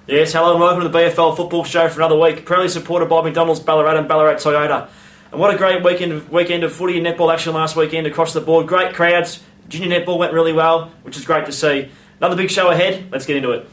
Yes, hello and welcome to the BFL Football Show for another week, proudly supported by McDonald's, Ballarat and Ballarat Toyota. And what a great weekend of footy and netball action last weekend across the board. Great crowds, junior netball went really well, which is great to see. Another big show ahead, let's get into it.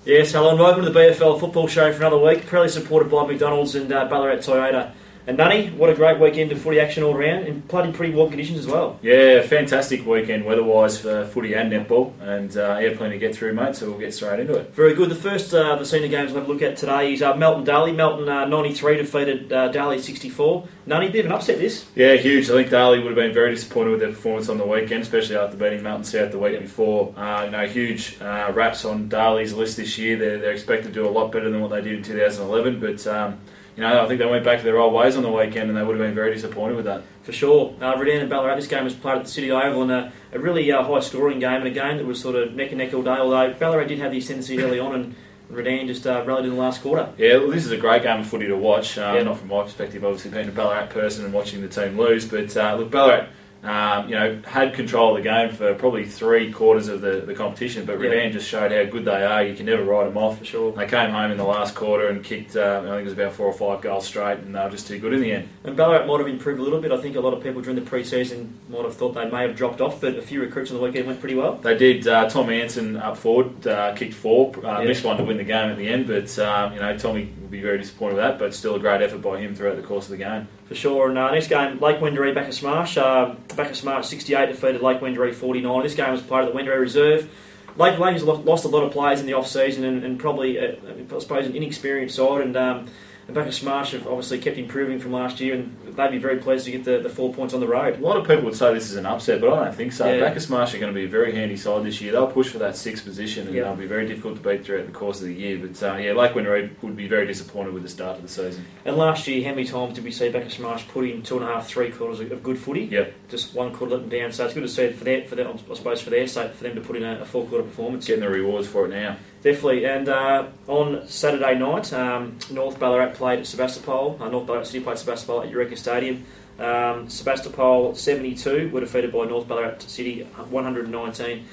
Yes, hello and welcome to the BFL Football Show for another week, proudly supported by McDonald's and Ballarat Toyota. And Nunny, what a great weekend of footy action all around, and played in pretty warm conditions as well. Yeah, fantastic weekend weather-wise for footy and netball, and plenty to get through, mate, so we'll get straight into it. Very good. The first of the senior games we'll have a look at today is Melton-Darley. Melton 93 defeated Darley 64. Nunny, bit of an upset this. Yeah, huge. I think Darley would have been very disappointed with their performance on the weekend, especially after beating Melton South the week before. Huge raps on Darley's list this year. They're expected to do a lot better than what they did in 2011, but I think they went back to their old ways on the weekend, and they would have been very disappointed with that. For sure. Redan and Ballarat, this game was played at the City Oval, and a really high-scoring game, and a game that was sort of neck and neck all day, although Ballarat did have the ascendancy early on, and Redan just rallied in the last quarter. Yeah, well, this is a great game of footy to watch. Not from my perspective, obviously being a Ballarat person and watching the team lose, but look, Ballarat had control of the game for probably 3/4 of the competition, but Redan just showed how good they are. You can never write them off. For sure. They came home in the last quarter and kicked, I think it was about 4 or 5 goals straight, and they were just too good in the end. And Ballarat might have improved a little bit. I think a lot of people during the pre-season might have thought they may have dropped off, but a few recruits on the weekend went pretty well. They did. Tom Anson up forward kicked 4, missed one to win the game at the end, but Tommy will be very disappointed with that, but still a great effort by him throughout the course of the game. For sure. And next game, Lake Wendouree back at Smash. Back at Smash 68 defeated Lake Wendouree 49. This game was played at the Wendouree Reserve. Lake has lost a lot of players in the off-season and probably, I suppose, an inexperienced side. And back at Smash have obviously kept improving from last year, and they'd be very pleased to get the 4 points on the road. A lot of people would say this is an upset, but I don't think so. Yeah. Back at Smash are going to be a very handy side this year. They'll push for that 6th position, and they'll be very difficult to beat throughout the course of the year. But Lake Wendouree would be very disappointed with the start of the season. And last year, how many times did we see back at Smash put in 2.5, 3/4 of good footy? Yep. Just one quarter let them down. So it's good to see for their sake, for them to put in a 4/4 performance. Getting the rewards for it now. Definitely. And on Saturday night, North Ballarat played at Sebastopol. North Ballarat City played Sebastopol at Eureka Stadium. Sebastopol 72 were defeated by North Ballarat City 119.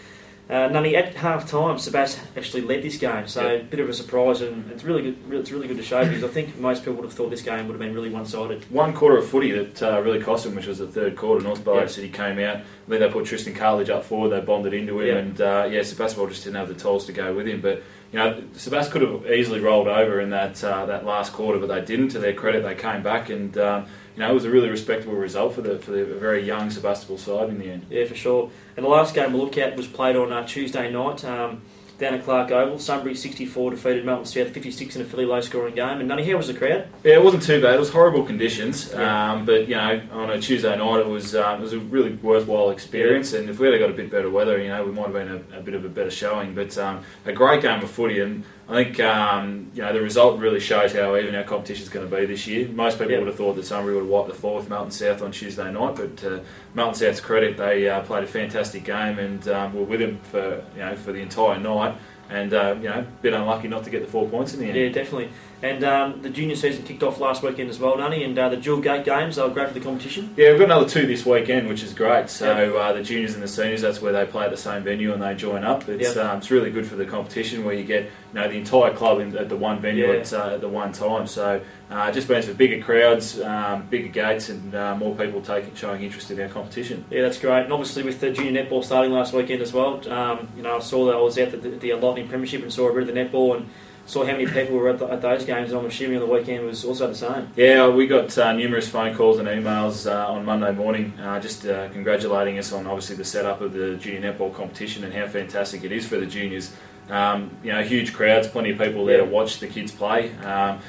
Nunny, at half time, Sebas actually led this game, so a bit of a surprise, and it's really good. It's really good to show, because I think most people would have thought this game would have been really one-sided. 1 quarter of footy that really cost them, which was the third quarter. North Ballarat City came out. I think they put Tristan Carledge up forward. They bombed it into him, and Sebastopol just didn't have the tools to go with him. But Sebas could have easily rolled over in that last quarter, but they didn't. To their credit, they came back, and it was a really respectable result for the very young Sebastopol side in the end. Yeah, for sure. And the last game we'll look at was played on Tuesday night down at Clark Oval. Sunbury 64 defeated Melton South 56 in a fairly low-scoring game. And Nunny, how was the crowd? Yeah, it wasn't too bad. It was horrible conditions, but on a Tuesday night it was a really worthwhile experience. And if we had got a bit better weather, we might have been a bit of a better showing. But a great game of footy, and I think the result really shows how even our competition is going to be this year. Most people would have thought that Sunbury would have wiped the floor with Melton South on Tuesday night, but Melton South's credit, they played a fantastic game and were with them for the entire night. And a bit unlucky not to get the 4 points in the end. Yeah, definitely. And the junior season kicked off last weekend as well, Nunny, and the dual gate games, they were great for the competition. Yeah, we've got another 2 this weekend, which is great. So the juniors and the seniors, that's where they play at the same venue and they join up. It's really good for the competition, where you get the entire club at the one venue at the one time. So it just means for bigger crowds, bigger gates, and more people showing interest in our competition. Yeah, that's great. And obviously with the junior netball starting last weekend as well, I saw that I was out at the Lightning Premiership and saw a bit of the netball, and saw how many people were at those games, and I'm assuming on the weekend was also the same. Yeah, we got numerous phone calls and emails on Monday morning just congratulating us on obviously the setup of the junior netball competition and how fantastic it is for the juniors. Huge crowds, plenty of people there to watch the kids play, and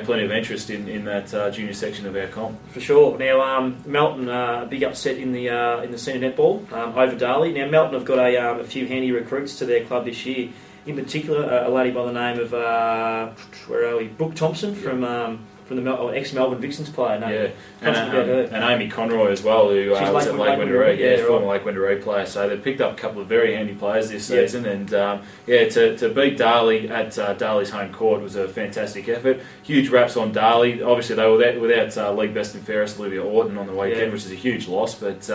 plenty of interest in that junior section of our comp. For sure. Now, Melton, a big upset in the senior netball over Darley. Now, Melton have got a few handy recruits to their club this year. In particular, a lady by the name of Brooke Thompson from from the ex-Melbourne Vixens player. And Amy Conroy as well, who was at Lake Wendouree, former Lake Wendouree player. So they've picked up a couple of very handy players this season, and to beat Darley at Darley's home court was a fantastic effort. Huge raps on Darley. Obviously, they were without league best and fairest Olivia Orton on the weekend, which is a huge loss, but.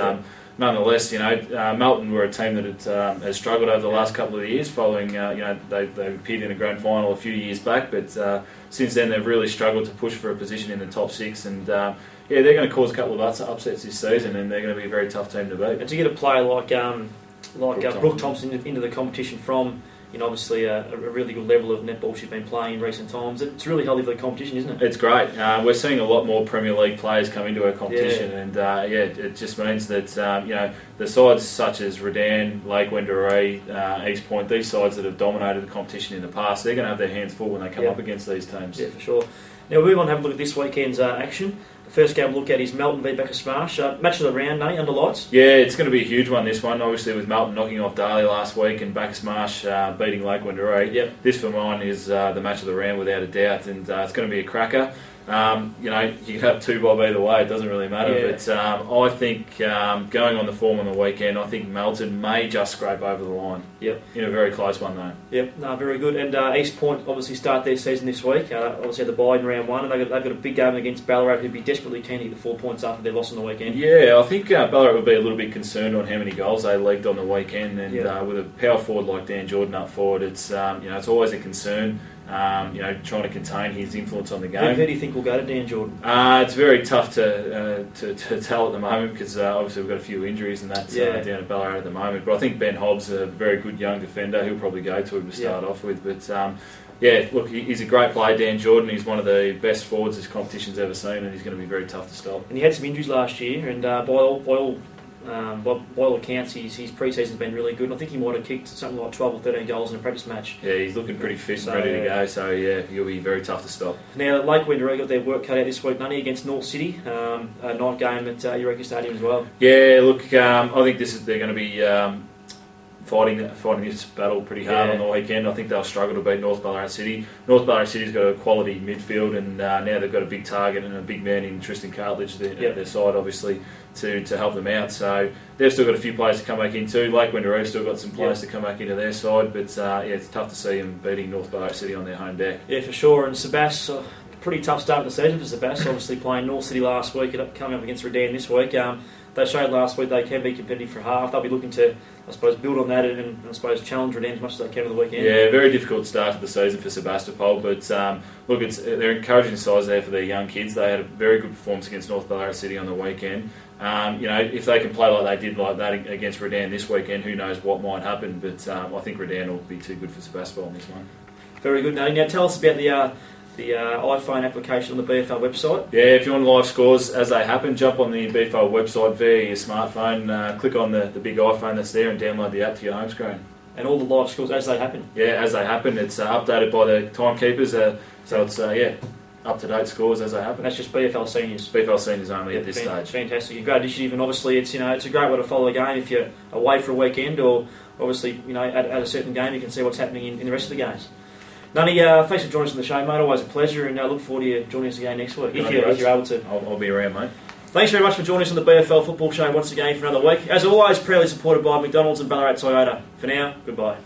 Nonetheless, Melton were a team that has struggled over the last couple of years. Following, they appeared in a grand final a few years back, but since then they've really struggled to push for a position in the top six. And they're going to cause a couple of upsets this season, and they're going to be a very tough team to beat. And to get a player like Brooke Thompson into the competition from. Obviously a really good level of netball she's been playing in recent times. It's really healthy for the competition, isn't it? It's great. We're seeing a lot more Premier League players come into our competition, and it just means that the sides such as Redan, Lake Wendouree, East Point, these sides that have dominated the competition in the past, they're going to have their hands full when they come up against these teams. Yeah, for sure. Now we'll move on and have a look at this weekend's action. The first game we'll look at is Melton v Becca Smash. Match of the round, Nate, under lights? Yeah, it's going to be a huge one, this one. Obviously, with Melton knocking off Darley last week and Becca Smash beating Lake Wendouree. Yep. This, for mine, is the match of the round without a doubt, and it's going to be a cracker. You can have two bob either way, it doesn't really matter. But I think going on the form on the weekend, I think Melton may just scrape over the line. Yep. In a very close one, though. Yep, no, very good. And East Point obviously start their season this week. Obviously had the bye in round one, and they've got a big game against Ballarat, who'd be desperately keen to get the 4 points after their loss on the weekend. Yeah, I think Ballarat would be a little bit concerned on how many goals they leaked on the weekend, and with a power forward like Dan Jordan up forward, it's it's always a concern. Trying to contain his influence on the game. Who do you think will go to Dan Jordan? It's very tough to tell at the moment because obviously we've got a few injuries and that's down at Ballarat at the moment. But I think Ben Hobbs, a very good young defender, he'll probably go to him to start off with. But look, he's a great player, Dan Jordan. He's one of the best forwards this competition's ever seen, and he's going to be very tough to stop. And he had some injuries last year, and by all accounts, his pre-season's been really good. And I think he might have kicked something like 12 or 13 goals in a practice match. Yeah, he's looking pretty fit and ready to go. So he'll be very tough to stop. Now, Lake Wendouree got their work cut out this week, Nunny, against North City, a night game at Eureka Stadium as well. Yeah, look, I think they're going to be fighting this battle pretty hard on the weekend. I think they'll struggle to beat North Ballarat City. North Ballarat City's got a quality midfield, and now they've got a big target and a big man in Tristan Cartledge at their side, obviously, to help them out. So they've still got a few players to come back in too. Lake Wendouree still got some players to come back into their side, but it's tough to see them beating North Ballarat City on their home deck. Yeah, for sure. And Sebas, pretty tough start to the season for Sebas. Obviously playing North City last week, coming up against Redan this week. They showed last week they can be competitive for half. They'll be looking to, I suppose, build on that and I suppose challenge Redan as much as they can on the weekend. Yeah, very difficult start to the season for Sebastopol, but look, they're encouraging size there for their young kids. They had a very good performance against North Ballarat City on the weekend. If they can play like they did like that against Redan this weekend, who knows what might happen, but I think Redan will be too good for Sebastopol on this one. Very good. Now tell us about the iPhone application on the BFL website. Yeah, if you want live scores as they happen, jump on the BFL website via your smartphone, click on the big iPhone that's there and download the app to your home screen. And all the live scores as they happen? Yeah, as they happen. It's updated by the timekeepers, so it's, up-to-date scores as they happen. That's just BFL seniors? BFL seniors only at this stage. Fantastic. A great initiative, and obviously it's a great way to follow the game if you're away for a weekend or obviously at a certain game you can see what's happening in the rest of the games. Nunny, thanks for joining us on the show, mate. Always a pleasure, and I look forward to you joining us again next week, if you're able to. I'll be around, mate. Thanks very much for joining us on the BFL Football Show once again for another week. As always, proudly supported by McDonald's and Ballarat Toyota. For now, goodbye.